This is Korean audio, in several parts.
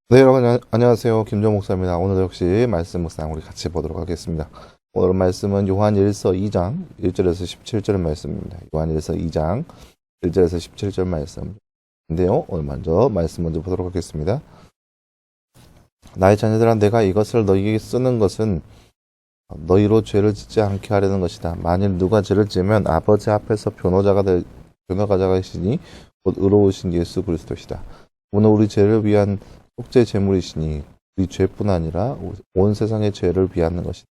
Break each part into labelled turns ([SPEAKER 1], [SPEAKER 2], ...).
[SPEAKER 1] 네, 여러분, 안녕하세요. 김정 목사입니다. 오늘 역시 말씀 묵상 우리 같이 보도록 하겠습니다. 오늘 말씀은 요한 1서 2장 1절에서 17절 말씀입니다. 요한 1서 2장 1절에서 17절 말씀인데요. 오늘 말씀 먼저 보도록 하겠습니다. 나의 자녀들아, 내가 이것을 너희에게 쓰는 것은 너희로 죄를 짓지 않게 하려는 것이다. 만일 누가 죄를 지으면 아버지 앞에서 변호자가 되시니 곧 의로우신 예수 그리스도시다. 오늘 우리 죄를 위한 속죄 제물이시니 우리 죄뿐 아니라 온 세상의 죄를 비하는 것이다.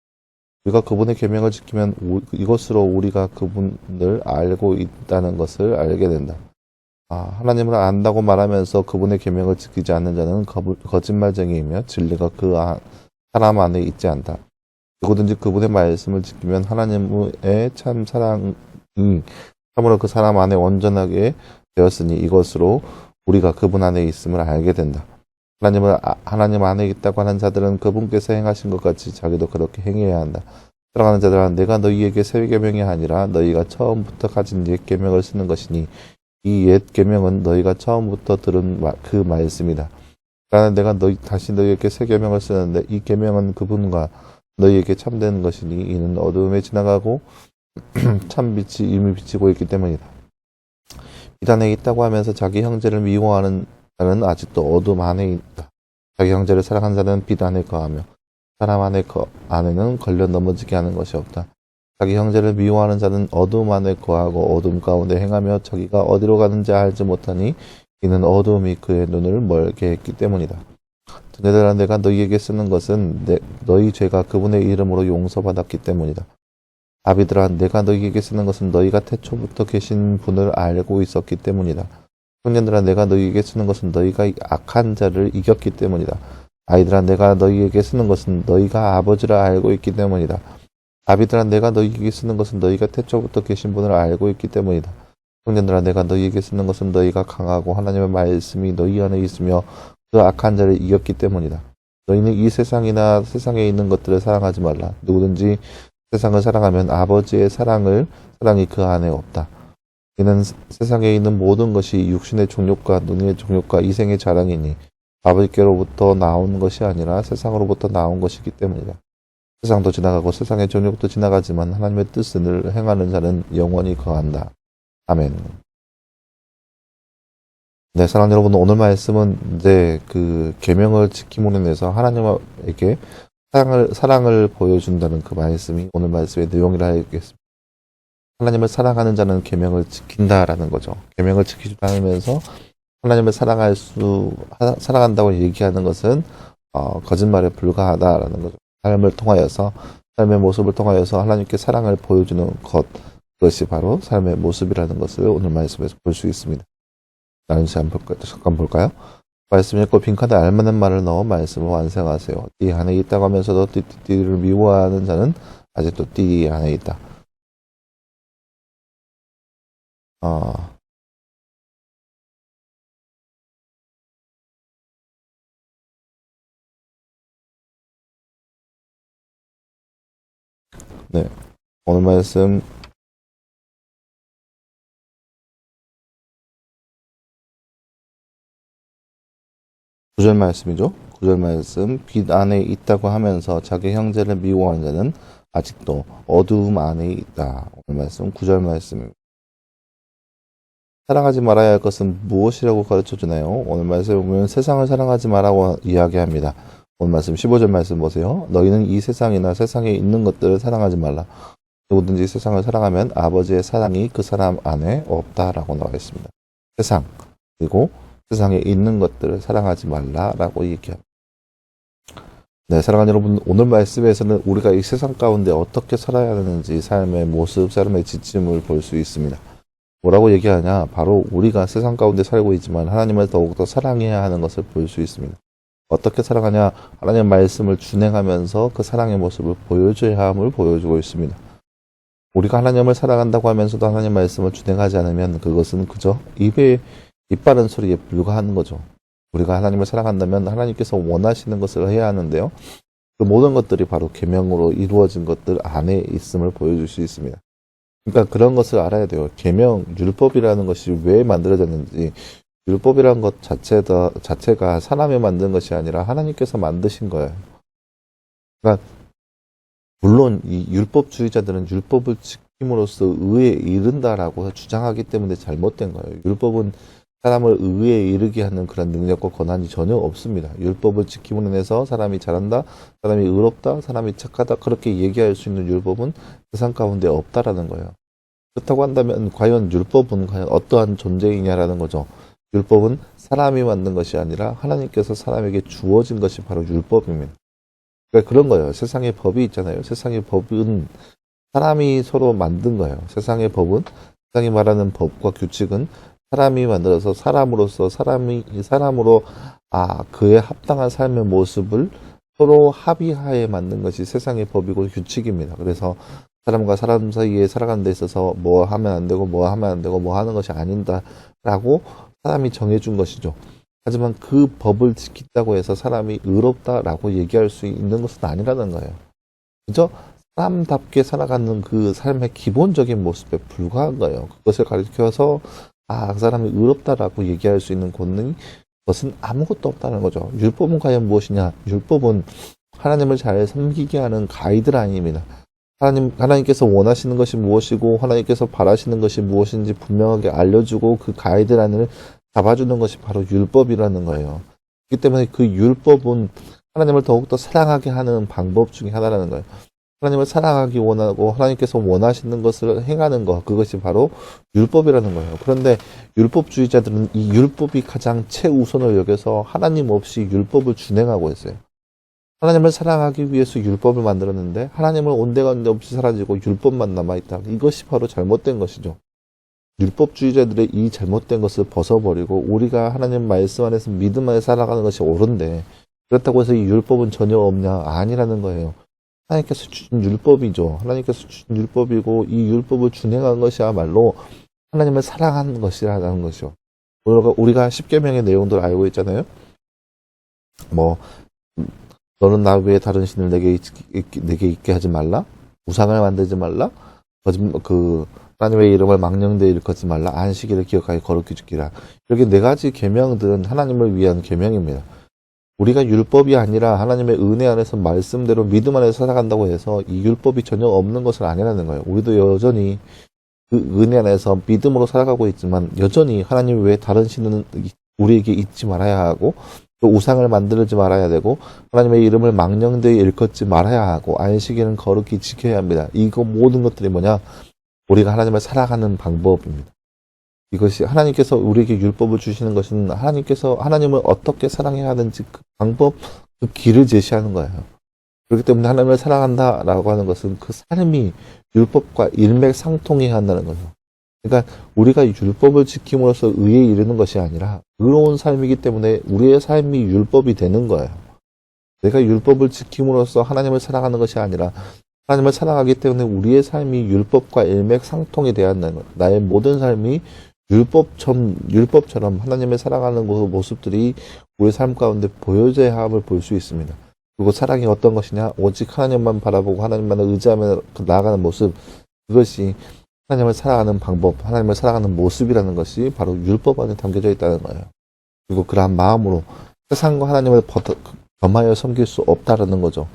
[SPEAKER 1] 우리가 그분의 계명을 지키면 이것으로 우리가 그분을 알고 있다는 것을 알게 된다. 하나님을 안다고 말하면서 그분의 계명을 지키지 않는 자는 거짓말쟁이이며 진리가 사람 안에 있지 않다. 누구든지 그분의 말씀을 지키면 하나님의 참 사랑이 참으로 그 사람 안에 온전하게 되었으니 이것으로 우리가 그분 안에 있음을 알게 된다. 하나님 안에 있다고 하는 자들은 그분께서 행하신 것 같이 자기도 그렇게 행해야 한다. 사랑하는 자들아, 내가 너희에게 새 계명이 아니라 너희가 처음부터 가진 옛 계명을 쓰는 것이니 이 옛 계명은 너희가 처음부터 들은 그 말씀이다. 그러나 내가 다시 너희에게 새 계명을 쓰는데 이 계명은 그분과 너희에게 참된 것이니 이는 어두움에 지나가고 참 빛이 이미 비치고 있기 때문이다. 비단에 있다고 하면서 자기 형제를 미워하는 자는 아직도 어둠 안에 있다. 자기 형제를 사랑하는 자는 빛 안에 거하며 사람 안에는 걸려 넘어지게 하는 것이 없다. 자기 형제를 미워하는 자는 어둠 안에 거하고 어둠 가운데 행하며 자기가 어디로 가는지 알지 못하니 이는 어둠이 그의 눈을 멀게 했기 때문이다. 자녀들아, 내가 너희에게 쓰는 것은 너희 죄가 그분의 이름으로 용서받았기 때문이다. 아비들아, 내가 너희에게 쓰는 것은 너희가 태초부터 계신 분을 알고 있었기 때문이다. 청년들아, 내가 너희에게 쓰는 것은 너희가 악한 자를 이겼기 때문이다. 아이들아, 내가 너희에게 쓰는 것은 너희가 아버지를 알고 있기 때문이다. 아비들아, 내가 너희에게 쓰는 것은 너희가 태초부터 계신 분을 알고 있기 때문이다. 청년들아, 내가 너희에게 쓰는 것은 너희가 강하고 하나님의 말씀이 너희 안에 있으며 그 악한 자를 이겼기 때문이다. 너희는 이 세상이나 세상에 있는 것들을 사랑하지 말라. 누구든지 세상을 사랑하면 아버지의 사랑이 그 안에 없다. 이는 세상에 있는 모든 것이 육신의 종욕과 눈의 종욕과 이생의 자랑이니 아버지께로부터 나온 것이 아니라 세상으로부터 나온 것이기 때문이다. 세상도 지나가고 세상의 종욕도 지나가지만 하나님의 뜻을 행하는 자는 영원히 거한다. 아멘. 네, 사랑하는 여러분, 오늘 말씀은 이제 그 계명을 지킴으로 인해서 하나님에게 사랑을 보여준다는 그 말씀이 오늘 말씀의 내용이라 하겠습니다. 하나님을 사랑하는 자는 계명을 지킨다라는 거죠. 계명을 지키지 않으면서 하나님을 사랑한다고 얘기하는 것은 거짓말에 불과하다라는 거죠. 삶의 모습을 통하여서 하나님께 사랑을 보여주는 그것이 바로 삶의 모습이라는 것을 오늘 말씀에서 볼 수 있습니다. 나누시 잠깐 볼까요? 말씀 읽고 빈칸에 알맞는 말을 넣어 말씀을 완성하세요. 띠 안에 있다고 하면서도 띠를 미워하는 자는 아직도 띠 안에 있다. 네. 오늘 말씀 9절 말씀이죠. 9절 말씀, 빛 안에 있다고 하면서 자기 형제를 미워하는 자는 아직도 어두움 안에 있다. 오늘 말씀 9절 말씀입니다. 사랑하지 말아야 할 것은 무엇이라고 가르쳐 주나요? 오늘 말씀에 보면 세상을 사랑하지 말라고 이야기합니다. 오늘 말씀 15절 말씀 보세요. 너희는 이 세상이나 세상에 있는 것들을 사랑하지 말라. 누구든지 세상을 사랑하면 아버지의 사랑이 그 사람 안에 없다라고 나와 있습니다. 세상, 그리고 세상에 있는 것들을 사랑하지 말라라고 얘기합니다. 네, 사랑하는 여러분, 오늘 말씀에서는 우리가 이 세상 가운데 어떻게 살아야 하는지 삶의 모습, 삶의 지침을 볼 수 있습니다. 뭐라고 얘기하냐? 바로 우리가 세상 가운데 살고 있지만 하나님을 더욱더 사랑해야 하는 것을 볼 수 있습니다. 어떻게 살아가냐? 하나님의 말씀을 준행하면서 그 사랑의 모습을 보여줘야 함을 보여주고 있습니다. 우리가 하나님을 사랑한다고 하면서도 하나님 말씀을 준행하지 않으면 그것은 그저 입 바른 소리에 불과한 거죠. 우리가 하나님을 사랑한다면 하나님께서 원하시는 것을 해야 하는데요. 그 모든 것들이 바로 계명으로 이루어진 것들 안에 있음을 보여줄 수 있습니다. 그러니까 그런 것을 알아야 돼요. 계명, 율법이라는 것이 왜 만들어졌는지, 율법이란 것 자체가 사람이 만든 것이 아니라 하나님께서 만드신 거예요. 그러니까 물론 이 율법주의자들은 율법을 지킴으로써 의에 이른다라고 주장하기 때문에 잘못된 거예요. 율법은 사람을 의에 이르게 하는 그런 능력과 권한이 전혀 없습니다. 율법을 지킴으로 인해서 사람이 잘한다, 사람이 의롭다, 사람이 착하다 그렇게 얘기할 수 있는 율법은 세상 가운데 없다라는 거예요. 그렇다고 한다면 과연 율법은 과연 어떠한 존재이냐라는 거죠. 율법은 사람이 만든 것이 아니라 하나님께서 사람에게 주어진 것이 바로 율법입니다. 그러니까 그런 거예요. 세상에 법이 있잖아요. 세상의 법은 사람이 서로 만든 거예요. 세상의 법은, 세상이 말하는 법과 규칙은 사람이 만들어서 사람으로서 사람으로 그에 합당한 삶의 모습을 서로 합의하에 만든 것이 세상의 법이고 규칙입니다. 그래서 사람과 사람 사이에 살아가는 데 있어서 뭐 하면 안 되고 뭐 하면 안 되고 뭐 하는 것이 아닌다라고 사람이 정해준 것이죠. 하지만 그 법을 지킨다고 해서 사람이 의롭다라고 얘기할 수 있는 것은 아니라는 거예요. 그저 사람답게 살아가는 그 삶의 기본적인 모습에 불과한 거예요. 그것을 가리켜서 그 사람이 의롭다라고 얘기할 수 있는 것은 아무것도 없다는 거죠. 율법은 과연 무엇이냐? 율법은 하나님을 잘 섬기게 하는 가이드라인입니다. 하나님께서 원하시는 것이 무엇이고 하나님께서 바라시는 것이 무엇인지 분명하게 알려주고 그 가이드라인을 잡아주는 것이 바로 율법이라는 거예요. 그렇기 때문에 그 율법은 하나님을 더욱더 사랑하게 하는 방법 중에 하나라는 거예요. 하나님을 사랑하기 원하고 하나님께서 원하시는 것을 행하는 것, 그것이 바로 율법이라는 거예요. 그런데 율법주의자들은 이 율법이 가장 최우선을 여겨서 하나님 없이 율법을 준행하고 있어요. 하나님을 사랑하기 위해서 율법을 만들었는데 하나님을 온데간데 없이 사라지고 율법만 남아있다. 이것이 바로 잘못된 것이죠. 율법주의자들의 이 잘못된 것을 벗어버리고 우리가 하나님 말씀 안에서 믿음 안에 살아가는 것이 옳은데 그렇다고 해서 이 율법은 전혀 없냐? 아니라는 거예요. 하나님께서 주신 율법이죠. 하나님께서 주신 율법이고 이 율법을 준행한 것이야말로 하나님을 사랑하는 것이라는 것이죠. 우리가 십계명의 내용들 알고 있잖아요. 너는 나 외에 다른 신을 내게 있게 하지 말라. 우상을 만들지 말라. 하나님의 이름을 망령되이 일컫지 말라. 안식일을 기억하여 거룩히 지키라. 이렇게 4가지 계명들은 하나님을 위한 계명입니다. 우리가 율법이 아니라 하나님의 은혜 안에서 말씀대로 믿음 안에서 살아간다고 해서 이 율법이 전혀 없는 것은 아니라는 거예요. 우리도 여전히 그 은혜 안에서 믿음으로 살아가고 있지만 여전히 하나님 외에 다른 신은 우리에게 잊지 말아야 하고 또 우상을 만들지 말아야 되고 하나님의 이름을 망령되이 일컫지 말아야 하고 안식일은 거룩히 지켜야 합니다. 이거 모든 것들이 뭐냐? 우리가 하나님을 살아가는 방법입니다. 이것이 하나님께서 우리에게 율법을 주시는 것은 하나님께서 하나님을 어떻게 사랑해야 하는지 그 방법, 그 길을 제시하는 거예요. 그렇기 때문에 하나님을 사랑한다라고 하는 것은 그 삶이 율법과 일맥상통해야 한다는 거죠. 그러니까 우리가 율법을 지킴으로써 의에 이르는 것이 아니라 의로운 삶이기 때문에 우리의 삶이 율법이 되는 거예요. 내가 율법을 지킴으로써 하나님을 사랑하는 것이 아니라 하나님을 사랑하기 때문에 우리의 삶이 율법과 일맥상통이 되어야 한다는 거예요. 나의 모든 삶이 율법처럼 하나님을 사랑하는 모습들이 우리 삶 가운데 보여져야 함을 볼 수 있습니다. 그리고 사랑이 어떤 것이냐? 오직 하나님만 바라보고 하나님만을 의지하며 나아가는 모습, 그것이 하나님을 사랑하는 방법, 하나님을 사랑하는 모습이라는 것이 바로 율법 안에 담겨져 있다는 거예요. 그리고 그러한 마음으로 세상과 하나님을 겸하여 섬길 수 없다라는 거죠.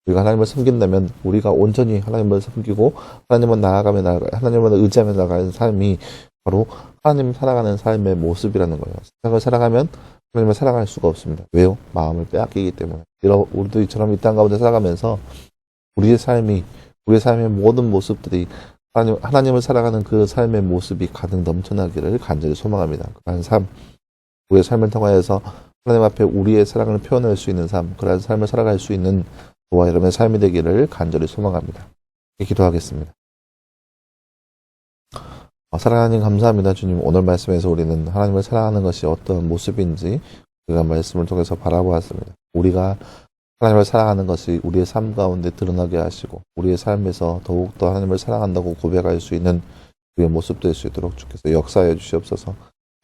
[SPEAKER 1] 우리가 하나님을 섬긴다면 우리가 온전히 하나님을 섬기고 하나님을 하나님을 의지하며 나아가는 삶이 바로 하나님을 살아가는 삶의 모습이라는 거예요. 세상을 살아가면 하나님을 살아갈 수가 없습니다. 왜요? 마음을 빼앗기기 때문에. 우리도 이처럼 이 땅 가운데 살아가면서 우리의 삶의 모든 모습들이 하나님을 살아가는 그 삶의 모습이 가득 넘쳐나기를 간절히 소망합니다. 그러한 삶, 우리의 삶을 통하여서 하나님 앞에 우리의 사랑을 표현할 수 있는 삶, 그러한 삶을 살아갈 수 있는 저와 여러분의 삶이 되기를 간절히 소망합니다. 기도하겠습니다. 사랑하님 감사합니다. 주님, 오늘 말씀에서 우리는 하나님을 사랑하는 것이 어떤 모습인지 그가 말씀을 통해서 바라보았습니다. 우리가 하나님을 사랑하는 것이 우리의 삶 가운데 드러나게 하시고 우리의 삶에서 더욱더 하나님을 사랑한다고 고백할 수 있는 그의 모습 될 수 있도록 주께서 역사해 주시옵소서.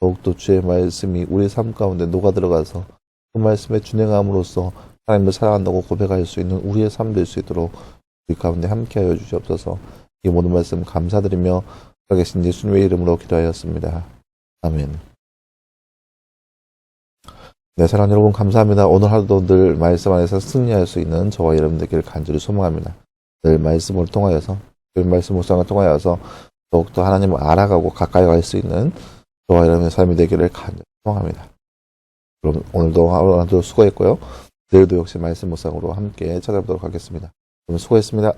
[SPEAKER 1] 더욱더 주의 말씀이 우리의 삶 가운데 녹아 들어가서 그 말씀에 준행함으로써 하나님을 사랑한다고 고백할 수 있는 우리의 삶 될 수 있도록 우리 가운데 함께하여 주시옵소서. 이 모든 말씀 감사드리며 살아계신 예수님의 이름으로 기도하였습니다. 아멘. 네, 사랑하는 여러분 감사합니다. 오늘 하루도 늘 말씀 안에서 승리할 수 있는 저와 여러분 되기를 간절히 소망합니다. 늘 말씀을 통하여서, 늘 말씀 묵상을 통하여서 더욱더 하나님을 알아가고 가까이 갈 수 있는 저와 여러분의 삶이 되기를 간절히 소망합니다. 그럼 오늘도 하루도 수고했고요. 내일도 역시 말씀 묵상으로 함께 찾아보도록 하겠습니다. 그럼 수고했습니다.